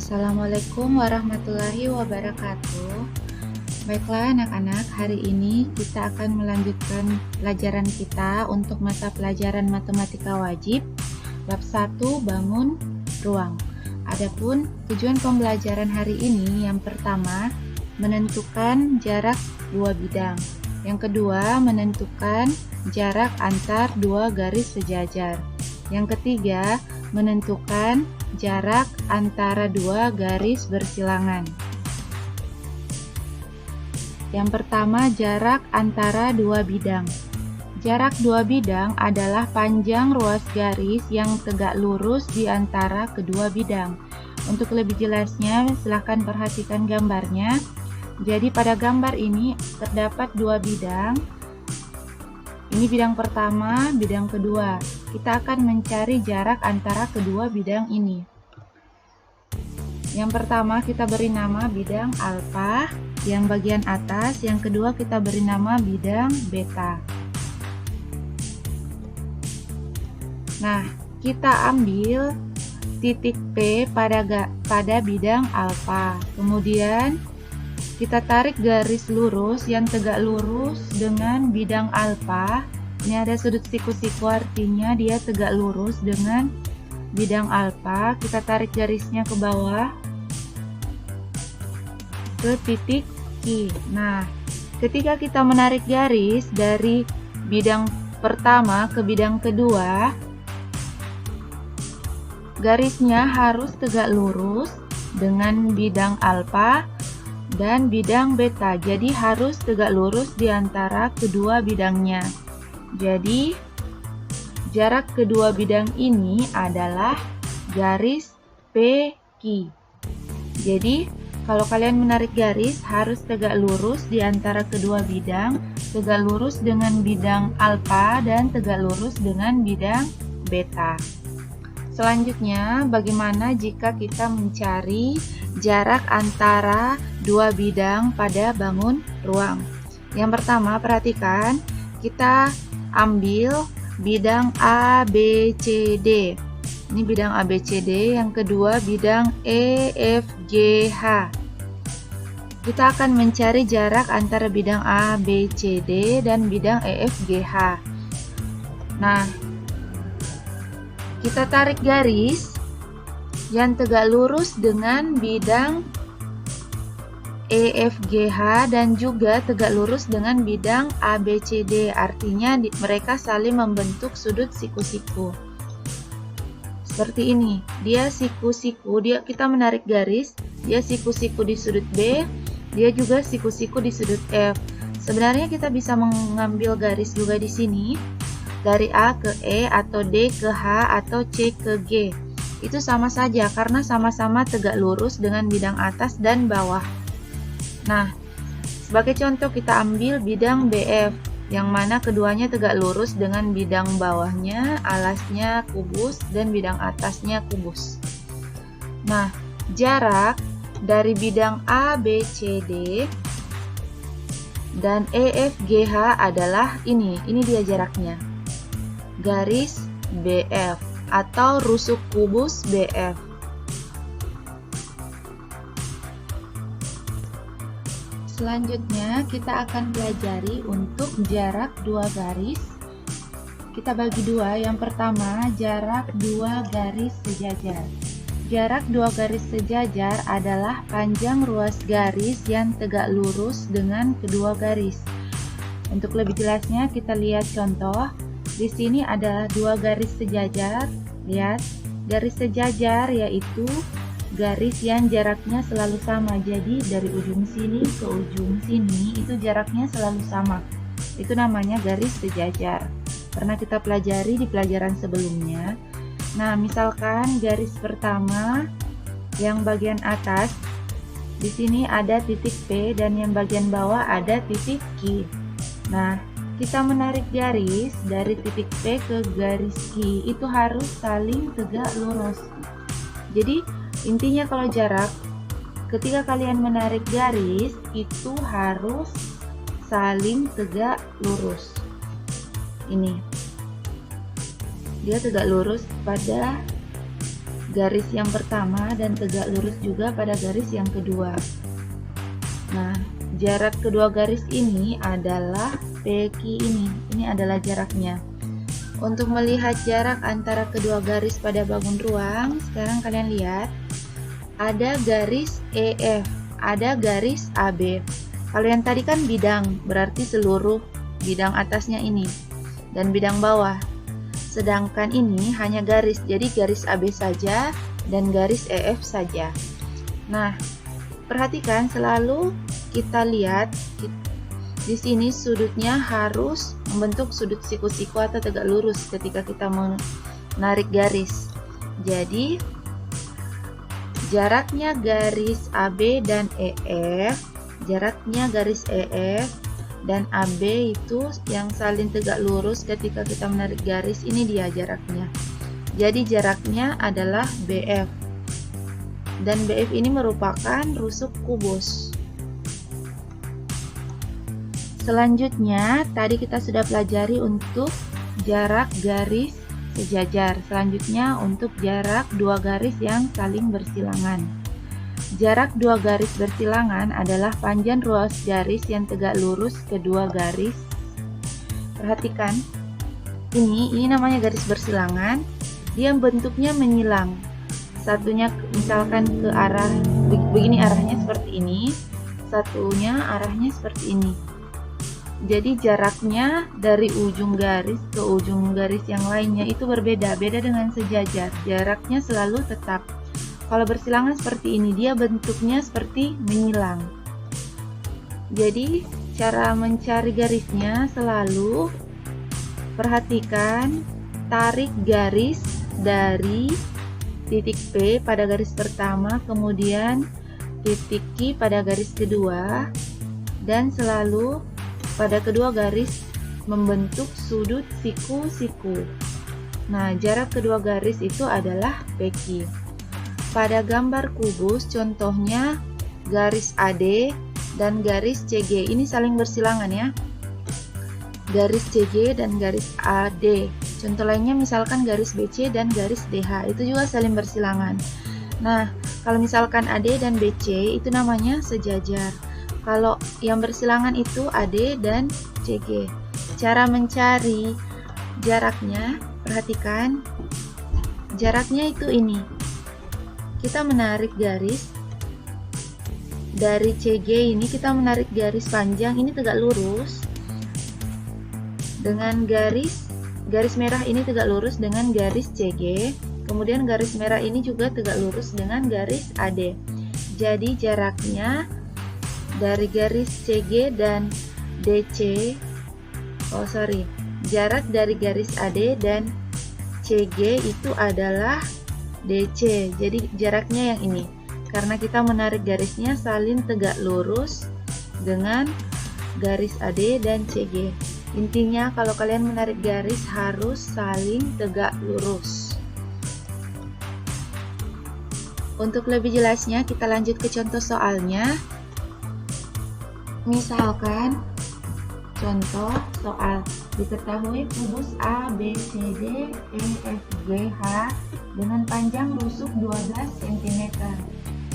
Assalamualaikum warahmatullahi wabarakatuh. Baiklah anak-anak, hari ini kita akan melanjutkan pelajaran kita untuk mata pelajaran matematika wajib bab 1 bangun ruang. Adapun tujuan pembelajaran hari ini, yang pertama menentukan jarak dua bidang, yang kedua menentukan jarak antar dua garis sejajar, yang ketiga menentukan jarak antara dua garis bersilangan. Yang pertama, jarak antara dua bidang. Jarak dua bidang adalah panjang ruas garis yang tegak lurus di antara kedua bidang. Untuk lebih jelasnya, silahkan perhatikan gambarnya. Jadi pada gambar ini terdapat dua bidang. Ini bidang pertama, bidang kedua. Kita akan mencari jarak antara kedua bidang ini. Yang pertama kita beri nama bidang alfa, yang bagian atas. Yang kedua kita beri nama bidang beta. Nah, kita ambil titik P pada bidang alfa. Kemudian kita tarik garis lurus yang tegak lurus dengan bidang alfa. Ini ada sudut siku-siku, artinya dia tegak lurus dengan bidang alfa. Kita tarik garisnya ke bawah ke titik Q. Nah, ketika kita menarik garis dari bidang pertama ke bidang kedua, garisnya harus tegak lurus dengan bidang alfa dan bidang beta. Jadi harus tegak lurus di antara kedua bidangnya. Jadi jarak kedua bidang ini adalah garis PQ. Jadi kalau kalian menarik garis harus tegak lurus di antara kedua bidang, tegak lurus dengan bidang alfa dan tegak lurus dengan bidang beta. Selanjutnya, bagaimana jika kita mencari jarak antara dua bidang pada bangun ruang? Yang pertama, perhatikan, kita ambil bidang ABCD. Ini bidang ABCD, yang kedua bidang EFGH. Kita akan mencari jarak antara bidang ABCD dan bidang EFGH. Nah, kita tarik garis yang tegak lurus dengan bidang EFGH dan juga tegak lurus dengan bidang ABCD. Artinya mereka saling membentuk sudut siku-siku. Seperti ini. Dia siku-siku, kita menarik garis, dia siku-siku di sudut B, dia juga siku-siku di sudut F. Sebenarnya kita bisa mengambil garis juga di sini. Dari A ke E atau D ke H atau C ke G. Itu sama saja karena sama-sama tegak lurus dengan bidang atas dan bawah. Nah, sebagai contoh kita ambil bidang BF, yang mana keduanya tegak lurus dengan bidang bawahnya, alasnya kubus, dan bidang atasnya kubus. Nah, jarak dari bidang ABCD dan EFGH adalah ini dia jaraknya. Garis BF atau rusuk kubus BF. Selanjutnya kita akan pelajari untuk jarak dua garis. Kita bagi dua. Yang pertama, jarak dua garis sejajar. Jarak dua garis sejajar adalah panjang ruas garis yang tegak lurus dengan kedua garis. Untuk lebih jelasnya kita lihat contoh. Di sini ada dua garis sejajar. Lihat, garis sejajar yaitu garis yang jaraknya selalu sama. Jadi dari ujung sini ke ujung sini itu jaraknya selalu sama. Itu namanya garis sejajar. Pernah kita pelajari di pelajaran sebelumnya. Nah, misalkan garis pertama yang bagian atas di sini ada titik P dan yang bagian bawah ada titik Q. Nah, kita menarik garis dari titik P ke garis Q itu harus saling tegak lurus. Jadi intinya kalau jarak, ketika kalian menarik garis itu harus saling tegak lurus. Ini dia tegak lurus pada garis yang pertama dan tegak lurus juga pada garis yang kedua. Nah, jarak kedua garis ini adalah PQ ini. Ini adalah jaraknya. Untuk melihat jarak antara kedua garis pada bangun ruang, sekarang kalian lihat ada garis EF, ada garis AB. Kalau yang tadi kan bidang, berarti seluruh bidang atasnya ini dan bidang bawah. Sedangkan ini hanya garis, jadi garis AB saja dan garis EF saja. Nah, perhatikan selalu kita lihat di sini sudutnya harus membentuk sudut siku-siku atau tegak lurus ketika kita menarik garis. Jadi jaraknya garis AB dan EF, jaraknya garis EF dan AB itu yang saling tegak lurus ketika kita menarik garis, ini dia jaraknya. Jadi jaraknya adalah BF. Dan BF ini merupakan rusuk kubus. Selanjutnya, tadi kita sudah pelajari untuk jarak garis sejajar. Selanjutnya untuk jarak dua garis yang saling bersilangan. Jarak dua garis bersilangan adalah panjang ruas garis yang tegak lurus kedua garis. Perhatikan, ini namanya garis bersilangan. Dia bentuknya menyilang. Satunya misalkan ke arah begini, arahnya seperti ini. Satunya arahnya seperti ini. Jadi jaraknya dari ujung garis ke ujung garis yang lainnya itu berbeda. Beda dengan sejajar. Jaraknya selalu tetap. Kalau bersilangan seperti ini, dia bentuknya seperti menyilang. Jadi, cara mencari garisnya selalu perhatikan, tarik garis dari titik P pada garis pertama, kemudian titik Q pada garis kedua, dan selalu pada kedua garis membentuk sudut siku-siku. Nah, jarak kedua garis itu adalah PQ. Pada gambar kubus, contohnya garis AD dan garis CG. Ini saling bersilangan ya. Garis CG dan garis AD. Contoh lainnya misalkan garis BC dan garis DH. Itu juga saling bersilangan. Nah, kalau misalkan AD dan BC itu namanya sejajar. Kalau yang bersilangan itu AD dan CG. Cara mencari jaraknya, perhatikan. Jaraknya itu ini. Kita menarik garis dari CG ini, kita menarik garis panjang ini tegak lurus dengan garis merah ini tegak lurus dengan garis CG, kemudian garis merah ini juga tegak lurus dengan garis AD. Jadi jaraknya dari garis CG dan DC, jarak dari garis AD dan CG itu adalah DC. Jadi jaraknya yang ini, karena kita menarik garisnya saling tegak lurus dengan garis AD dan CG. Intinya kalau kalian menarik garis harus saling tegak lurus. Untuk lebih jelasnya kita lanjut ke contoh soalnya. Misalkan contoh soal, diketahui kubus A, B, C, D, E, F, G, H dengan panjang rusuk 12 cm.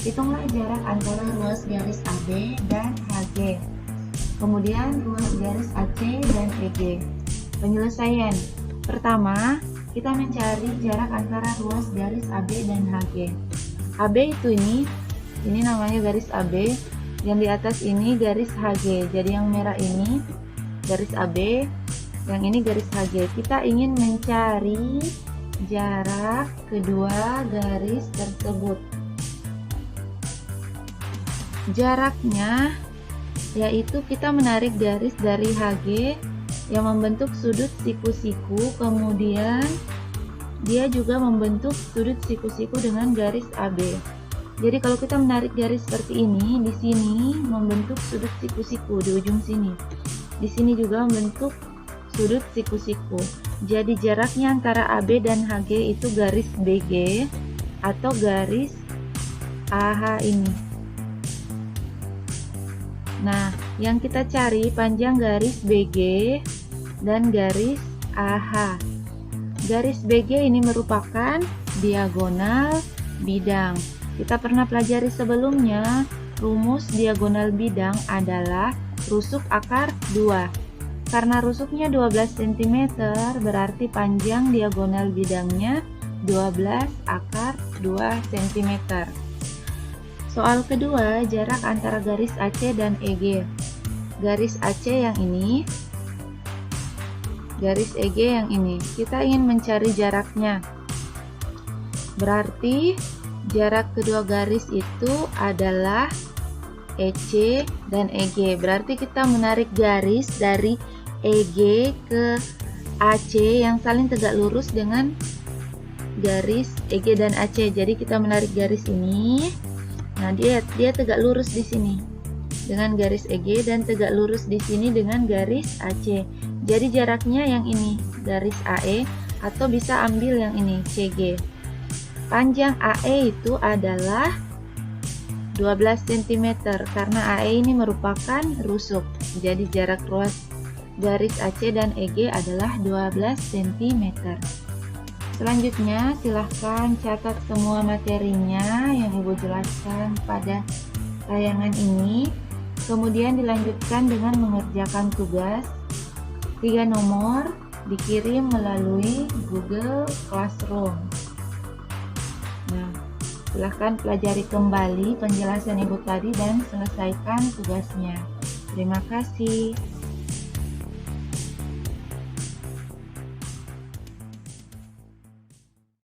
Hitunglah jarak antara ruas garis AB dan HG. Kemudian ruas garis AC dan EG. Penyelesaian. Pertama, kita mencari jarak antara ruas garis AB dan HG. AB itu ini namanya garis AB, yang di atas ini garis HG. Jadi yang merah ini garis AB, yang ini garis HG. Kita ingin mencari jarak kedua garis tersebut. Jaraknya yaitu kita menarik garis dari HG yang membentuk sudut siku-siku, kemudian dia juga membentuk sudut siku-siku dengan garis AB. Jadi kalau kita menarik garis seperti ini, di sini membentuk sudut siku-siku di ujung sini. Di sini juga membentuk sudut siku-siku. Jadi jaraknya antara AB dan HG itu garis BG atau garis AH ini. Nah, yang kita cari panjang garis BG dan garis AH. Garis BG ini merupakan diagonal bidang. Kita pernah pelajari sebelumnya, rumus diagonal bidang adalah rusuk akar 2. Karena rusuknya 12 cm, berarti panjang diagonal bidangnya 12 akar 2 cm. Soal kedua, jarak antara garis AC dan EG. Garis AC yang ini, garis EG yang ini. Kita ingin mencari jaraknya. Berarti jarak kedua garis itu adalah EC dan EG. Berarti kita menarik garis dari EG ke AC yang saling tegak lurus dengan garis EG dan AC. Jadi kita menarik garis ini. Nah, dia tegak lurus di sini dengan garis EG dan tegak lurus di sini dengan garis AC. Jadi jaraknya yang ini, garis AE, atau bisa ambil yang ini, CG. Panjang AE itu adalah 12 cm karena AE ini merupakan rusuk. Jadi jarak ruas garis AC dan EG adalah 12 cm. Selanjutnya, silahkan catat semua materinya yang Ibu jelaskan pada tayangan ini. Kemudian dilanjutkan dengan mengerjakan tugas 3 nomor, dikirim melalui Google Classroom. Nah, silahkan pelajari kembali penjelasan Ibu tadi dan selesaikan tugasnya. Terima kasih.